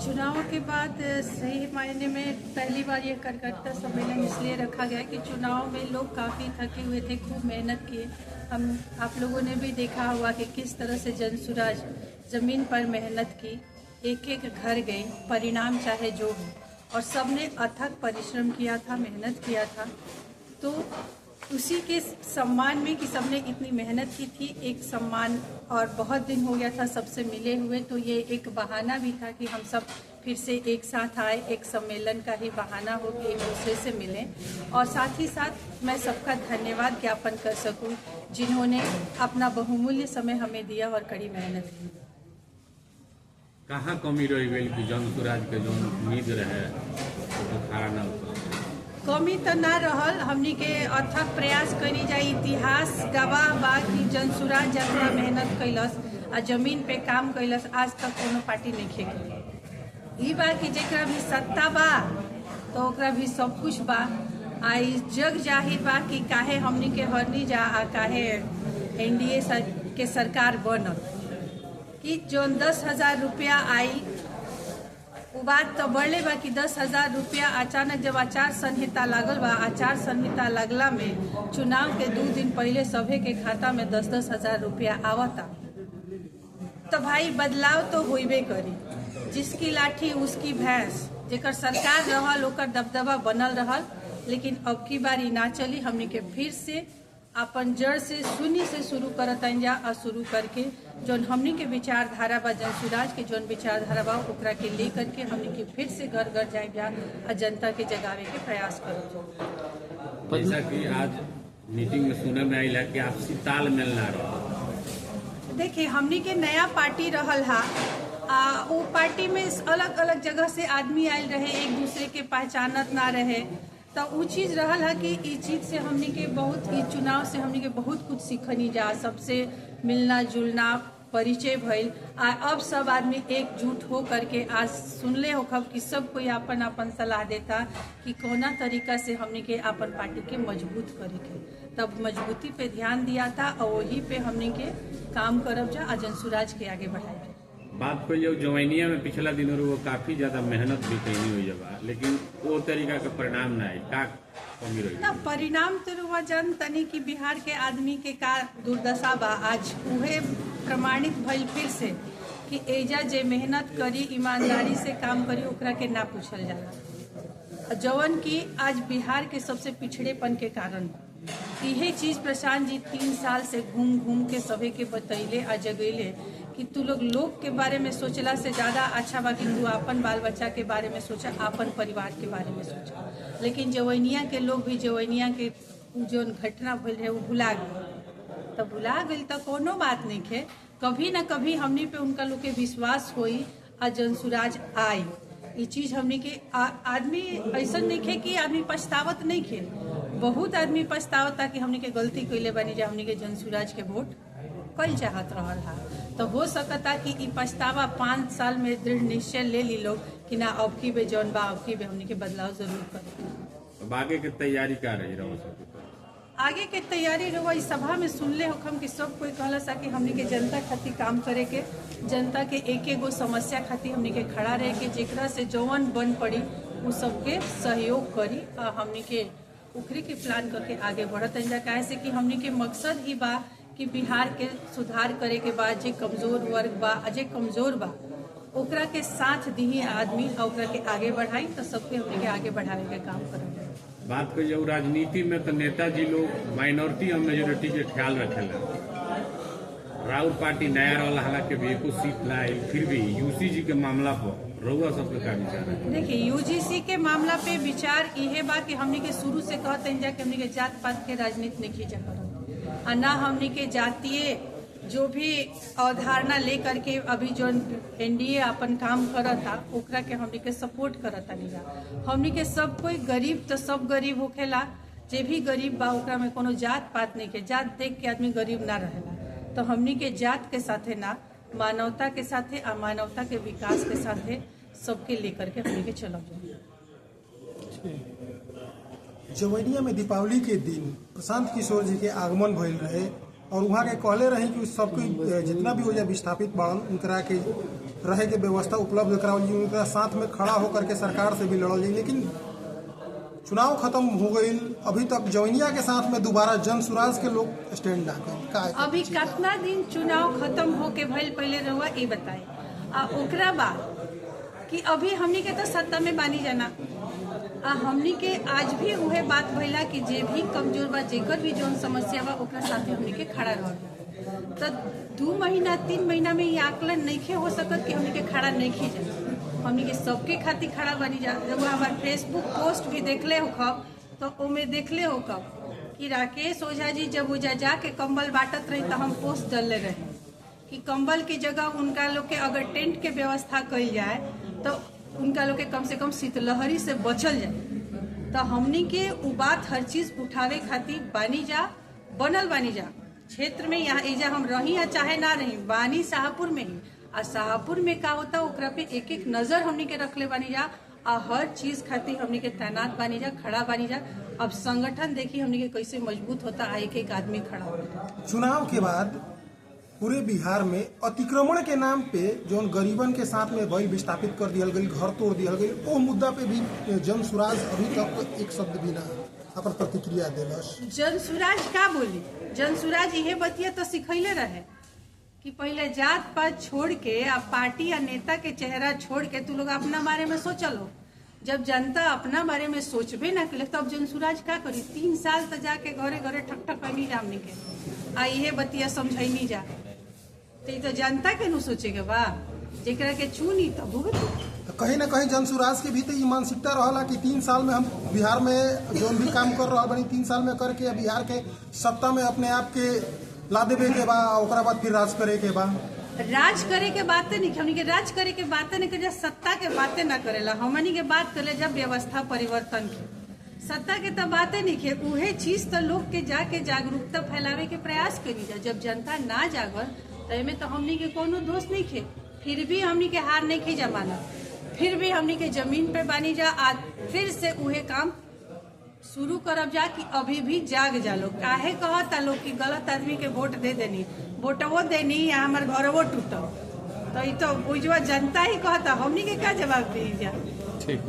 चुनाव के बाद सही मायने में पहली बार ये कार्यकर्ता सम्मेलन इसलिए रखा गया कि चुनाव में लोग काफ़ी थके हुए थे, खूब मेहनत किए। हम आप लोगों ने भी देखा हुआ कि किस तरह से जनसुराज ज़मीन पर मेहनत की, एक एक घर गए, परिणाम चाहे जो हो, और सबने अथक परिश्रम किया था, मेहनत किया था। तो उसी के सम्मान में कि सबने इतनी मेहनत की थी, एक सम्मान, और बहुत दिन हो गया था सबसे मिले हुए, तो ये एक बहाना भी था कि हम सब फिर से एक साथ आए, एक सम्मेलन का ही बहाना हो कि एक दूसरे से मिलें। और साथ ही साथ मैं सबका धन्यवाद ज्ञापन कर सकूं जिन्होंने अपना बहुमूल्य समय हमें दिया और कड़ी मेहनत की। कहाँ कमी रही गई कि जनसुराज के जो उम्मीद रहे तो खड़ा न हो? कमी तो ना रहल, हमनी के अथक प्रयास करी जाए। इतिहास गवाह बा कि जनसुराज जितना मेहनत कैलस आ जमीन पे काम कैलस, आज तक कोनो पार्टी नहीं खेली। ई बा कि जेकरा भी सत्ता बा तो ओकरा भी सब कुछ बा। आई जग जाहिर बा कि काहे हमनी के हरनी जा आ काहे एनडीए के सरकार बनल। कि जो 10,000 रुपया आई वो बात तो बढ़ले बा कि 10,000 रुपया अचानक जब आचार संहिता लागल बा, आचार संहिता लगला में चुनाव के 2 दिन पहले सभे के खाता में 10-10 हजार रुपया आवता। तो भाई बदलाव तो होइबे करी, जिसकी लाठी उसकी भैंस। जेकर सरकार रहल ओकर दबदबा बनल रहल, लेकिन अब की बारी ना चली। हमने के फिर से अपन जड़ से शून्य से शुरू करतन जा और शुरू करके जौन हमनी के विचारधारा बा, जनसुराज के जौन विचारधारा बा ओकरा के लेकर के हमनी के फिर से घर घर जाए जा और जनता के जगावे के प्रयास करो। जैसा कि आज मीटिंग में सुने में आई है कि आपसी तालमेल ना रहो। देखिए, हमनी के नया पार्टी रहल हा, वो पार्टी में अलग अलग जगह से आदमी आयल रहे, एक दूसरे के पहचानत ना रहे। तो वो चीज रहल है कि इस चीज से हमनी के बहुत, इस चुनाव से हमनी के बहुत कुछ सीखनी जा, सबसे मिलना जुलना, परिचय भइल। अब सब आदमी एकजुट हो करके आज सुनले हो खब कि सब कोई अपन अपन सलाह देता कि कौना तरीका से हमनी के अपन पार्टी के मजबूत करे के। तब मजबूती पे ध्यान दिया था और वही पे हमनी के काम करब जा, जनसुराज के आगे बढ़ाए। बात कोई जो जवैनिया में पिछला दिन वो काफी ज्यादा मेहनत भी कैनी हुई जब, लेकिन वो तरीका का परिणाम ना आई, का कमी रही? ना परिणाम तो रुआ जान तनी कि बिहार के आदमी के का दुर्दशा बा। आज उहे प्रमाणित भइल फिर से कि एजा जे मेहनत करी, ईमानदारी से काम करी, ओकरा के ना पूछल जाला। जवन की आज बिहार के सबसे पिछड़ेपन के कारण यही चीज प्रशांत जी 3 साल से घूम घूम के सभी के बतैले आ जगैले कि तू लोग के बारे में सोचला से ज्यादा अच्छा बा कि तू अपन बाल बच्चा के बारे में सोचा, अपन परिवार के बारे में सोचा। लेकिन जवैनिया के लोग भी जवैनिया के जो घटना भइल रहे वो भुला गए। तो भुला गई तो कोनो बात नहीं है, कभी ना कभी हमनी पे उनका लोग के विश्वास होई आ जनसुराज आई। ये चीज हमनी के आदमी ऐसा नहीं है कि आदमी पछतावत नहीं है, बहुत आदमी पछतावता कि हमनी के गलती कैले बनी जा, हमनी के जनसुराज के वोट कल चाहत रहल हा। तो हो सकता कि ई पछतावा 5 साल में दृढ़ निश्चय ले ली लोग कि ना अब की बे जौन बा अब की बे हमनी के बदलाव जरूर करें। अब आगे के तैयारी का रही रहो? आगे के तैयारी रहो, इस सभा में सुनले होखम कि सब कोई कहला सा कि हमनी के जनता खातिर काम करे के, जनता के एक एक गो समस्या खातिर हमनी के खड़ा रहे के, जेकरा से जौन बन पड़ी वो सबके सहयोग करी और हमनी के उखरी के प्लान करके आगे बढ़त जा। काहे से कि हमनी के मकसद ही बा कि बिहार के सुधार करे के बाद जे कमजोर वर्ग बा, जे कमजोर बा, ओकरा के साथ दी आदमी और ओकरा के आगे बढ़ाई, तो सबके हमनी के आगे बढ़ावे के काम करेंगे। बात करिए राजनीति में तो नेताजी लोग माइनॉरिटी और मेजोरिटी के ख्याल रखेला। राहुल पार्टी नया रहला, हालांकि भी एको सीट ना आई, फिर भी यूसीजी के मामला पर रउआ सबके का विचार है? देखिए, यूजीसी के मामला पे विचार इहे बा कि हमनी के शुरू से कहते हैं कि हमनी के जात पात के राजनीति नहीं खींचा करत, और ना हमनी के जातीय जो भी अवधारणा लेकर के अभी जो एनडीए अपन काम करता ओकरा के हमनी के सपोर्ट करता नहीं जा। हमनी के सब कोई गरीब तो सब गरीब होखेला, जे भी गरीब बा ओकरा में कोनो जात पात नहीं के, जात देख के आदमी गरीब ना रहेला। तो हमनी के जात के साथे ना, मानवता के साथे और मानवता के विकास के साथे सबके लेकर के हमनी के चलब जाए। जवैनिया में दीपावली के दिन प्रशांत किशोर जी के आगमन भइल रहे और वहाँ के कहले रहे कि सब कोई जितना भी हो जाए विस्थापित बाड़न उनकरा के रहे के व्यवस्था उपलब्ध करावल जी, उनका साथ में खड़ा होकर के सरकार से भी लड़ल जी। लेकिन चुनाव खत्म हो गई, अभी तक जवनिया के साथ में दोबारा जन सुराज के लोग स्टैंड ना करें। अभी कितना दिन चुनाव खत्म होके भइल पहले रहुआ ये बताए, आ ओकरा बाद कि अभी हमनी के तो सत्ता में बानी जाना, आ हमनी के आज भी उहे बात भइला कि जे भी कमजोर बा, जेकर भी जौन समस्या बा, ओकरा साथे हमनी के खड़ा रह। तो 2 महीना 3 महीना में ये आकलन नहीं हो सकत कि हमनी के खड़ा नहीं जा। हमनी के सबके खातिर खड़ा बनी जा। जब हमार फेसबुक पोस्ट भी देखले हो कब, तो ओमे देखले हो कब कि राकेश ओझा जी जब ओझा जाके कंबल बांटत रही तो हम पोस्ट डालले रहे कि कंबल की जगह उनका लोग के अगर टेंट के व्यवस्था कइल जाए तो उनका लोग के कम से कम शीतलहरी से बचल जाए। तो हमनी के उ बात हर चीज उठावे खातिर बानी जा, बनल बानी जा क्षेत्र में। यहाँ एजा हम रही या चाहे ना रही, बानी शाहपुर में ही, और शाहपुर में का होता ओकरा पे एक एक नजर हमनी के रखले बानी जा, और हर चीज खातिर हमनी के तैनात बानी जा, खड़ा बानी जा। अब संगठन देखी हमनी के कैसे मजबूत होता, एक एक आदमी खड़ा होता। चुनाव के बाद पूरे बिहार में अतिक्रमण के नाम पे जो गरीबन के साथ में भइल विस्थापित कर दिया गई, घर तोड़ दिया गई, वो मुद्दा पे भी जन सुराज अभी तक एक शब्द भी ना अपन प्रतिक्रिया देलस। जन सुराज का बोली? जन सुराज यह बतिया तो सिखैले रहे कि पहले जात पात छोड़ के, अब पार्टी या नेता के चेहरा छोड़ के तू लोग अपना बारे में सोचलो। जब जनता अपना बारे में सोचबे ना करे तब जन सुराज का करी? 3 साल तो जाके घरे घरे ठक ठक नहीं जामने के, आ ये बतिया समझाई नहीं जा, तो जनता के नु सोचे के बा, जेकरा के चुनी तब भुगत। कहीं ना कहीं जन सुराज के भी तो ये मानसिकता रहला कि 3 साल में हम बिहार में जो भी काम कर रहा बनी 3 साल में करके बिहार के सत्ता में अपने आप के ला देवे के बा, ओकरा बाद फिर राज करे के बा। राज करे के बातें नहीं, हमनी के राज करे के बातें नहीं करे, सत्ता के बातें ना करेला। हमनी के बात करे जब व्यवस्था परिवर्तन की, सत्ता के तो बातें नहीं के। उहे चीज तो लोग के जाके जागरूकता फैलावे के प्रयास करी जा। जब जनता ना जागर तो में तो हमनी के कोनो दोष नहीं खे, फिर भी हमनी के हार नहीं खी जमाना, फिर भी हमनी के जमीन पे बानी जा। आज फिर से उहे काम शुरू करब जा कि अभी भी जाग जा लोग। काहे कहता लोग कि गलत आदमी के वोट दे देनी, वोटवो देनी या हमार घरवो टूटब, तो ये तो बुझवा जनता ही कहता, हमनी के क्या जवाब दी जा। ठीक।